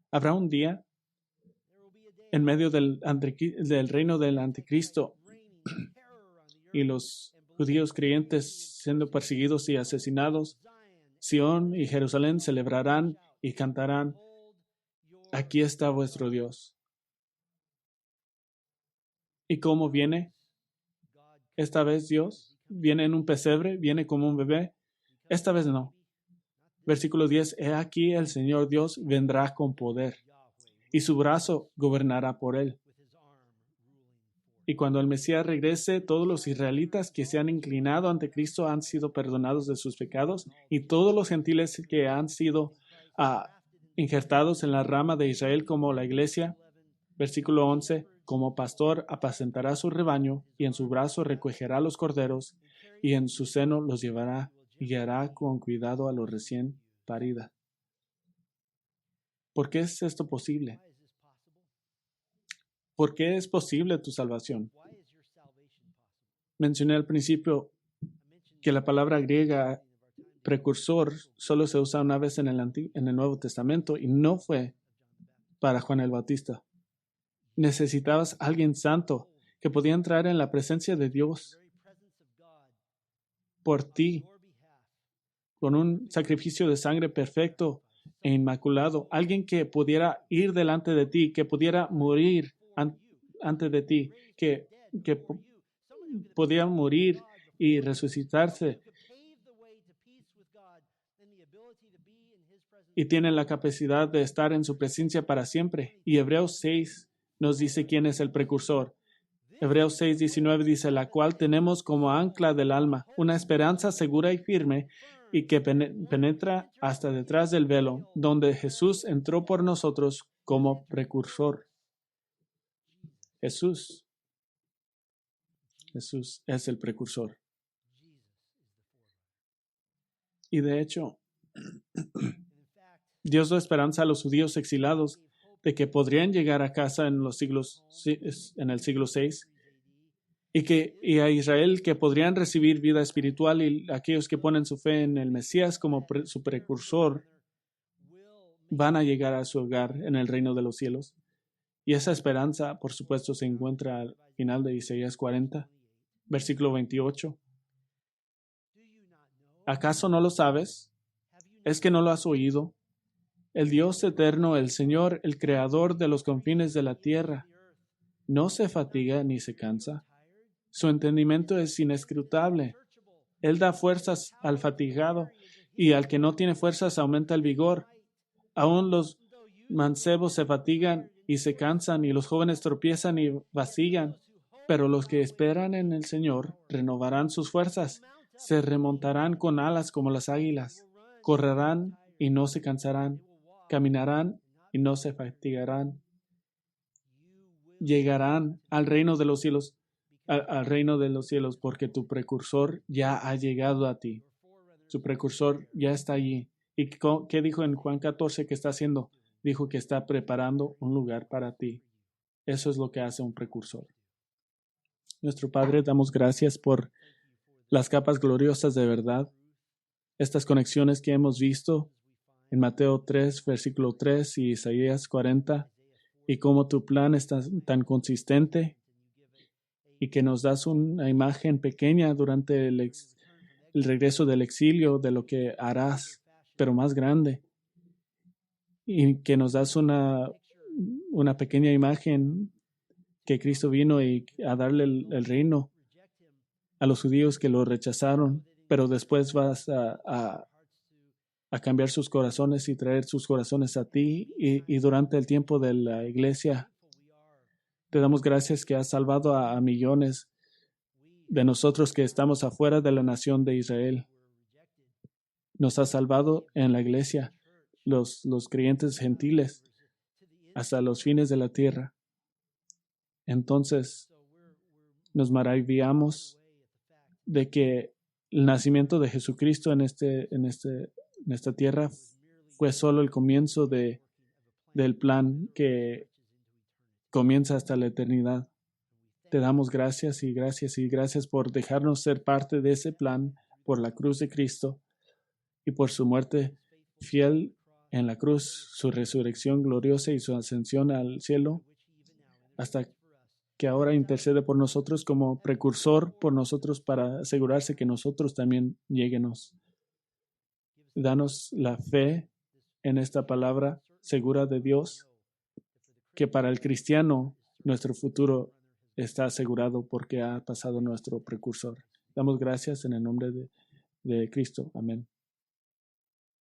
Habrá un día en medio del reino del anticristo y los judíos creyentes siendo perseguidos y asesinados. Sión y Jerusalén celebrarán y cantarán, aquí está vuestro Dios. ¿Y cómo viene? Esta vez Dios viene en un pesebre, viene como un bebé. Esta vez no. Versículo 10, he aquí el Señor Dios vendrá con poder y su brazo gobernará por él. Y cuando el Mesías regrese, todos los israelitas que se han inclinado ante Cristo han sido perdonados de sus pecados y todos los gentiles que han sido injertados en la rama de Israel como la iglesia. Versículo 11, como pastor apacentará su rebaño y en su brazo recogerá los corderos y en su seno los llevará y guiará con cuidado a los recién paridas. ¿Por qué es esto posible? ¿Por qué es posible tu salvación? Mencioné al principio que la palabra griega precursor solo se usa una vez en el Nuevo Testamento y no fue para Juan el Bautista. Necesitabas a alguien santo que podía entrar en la presencia de Dios por ti, con un sacrificio de sangre perfecto e inmaculado. Alguien que pudiera ir delante de ti, que pudiera morir antes de ti, que podía morir y resucitarse. Y tiene la capacidad de estar en su presencia para siempre. Y Hebreos 6 nos dice quién es el precursor. Hebreos 6:19 dice, la cual tenemos como ancla del alma, una esperanza segura y firme y que penetra hasta detrás del velo, donde Jesús entró por nosotros como precursor. Jesús es el precursor. Y de hecho, Dios da esperanza a los judíos exilados de que podrían llegar a casa en el siglo VI y a Israel que podrían recibir vida espiritual y aquellos que ponen su fe en el Mesías como su precursor van a llegar a su hogar en el reino de los cielos. Y esa esperanza, por supuesto, se encuentra al final de Isaías 40, versículo 28. ¿Acaso no lo sabes? ¿Es que no lo has oído? El Dios eterno, el Señor, el Creador de los confines de la tierra, no se fatiga ni se cansa. Su entendimiento es inescrutable. Él da fuerzas al fatigado y al que no tiene fuerzas aumenta el vigor. Aún los mancebos se fatigan y se cansan y los jóvenes tropiezan y vacillan. Pero los que esperan en el Señor renovarán sus fuerzas, se remontarán con alas como las águilas, correrán y no se cansarán, caminarán y no se fatigarán. Llegarán al reino de los cielos, al reino de los cielos, porque tu precursor ya ha llegado a ti. Su precursor ya está allí. ¿Y qué dijo en Juan 14 que está haciendo? Dijo que está preparando un lugar para ti. Eso es lo que hace un precursor. Nuestro Padre, damos gracias por las capas gloriosas de verdad, estas conexiones que hemos visto en Mateo 3, versículo 3 y Isaías 40, y cómo tu plan es tan consistente y que nos das una imagen pequeña durante el regreso del exilio de lo que harás, pero más grande, y que nos das una pequeña imagen que Cristo vino a darle el reino a los judíos que lo rechazaron, pero después vas a cambiar sus corazones y traer sus corazones a ti y durante el tiempo de la iglesia te damos gracias que has salvado a millones de nosotros que estamos afuera de la nación de Israel. Nos has salvado en la iglesia, los creyentes gentiles, hasta los fines de la tierra. Entonces, nos maravillamos de que el nacimiento de Jesucristo en esta tierra fue solo el comienzo del plan que comienza hasta la eternidad. Te damos gracias y gracias y gracias por dejarnos ser parte de ese plan, por la cruz de Cristo y por su muerte fiel en la cruz, su resurrección gloriosa y su ascensión al cielo, hasta que ahora intercede por nosotros como precursor por nosotros para asegurarse que nosotros también lleguemos. Danos la fe en esta palabra segura de Dios, que para el cristiano nuestro futuro está asegurado porque ha pasado nuestro precursor. Damos gracias en el nombre de Cristo. Amén.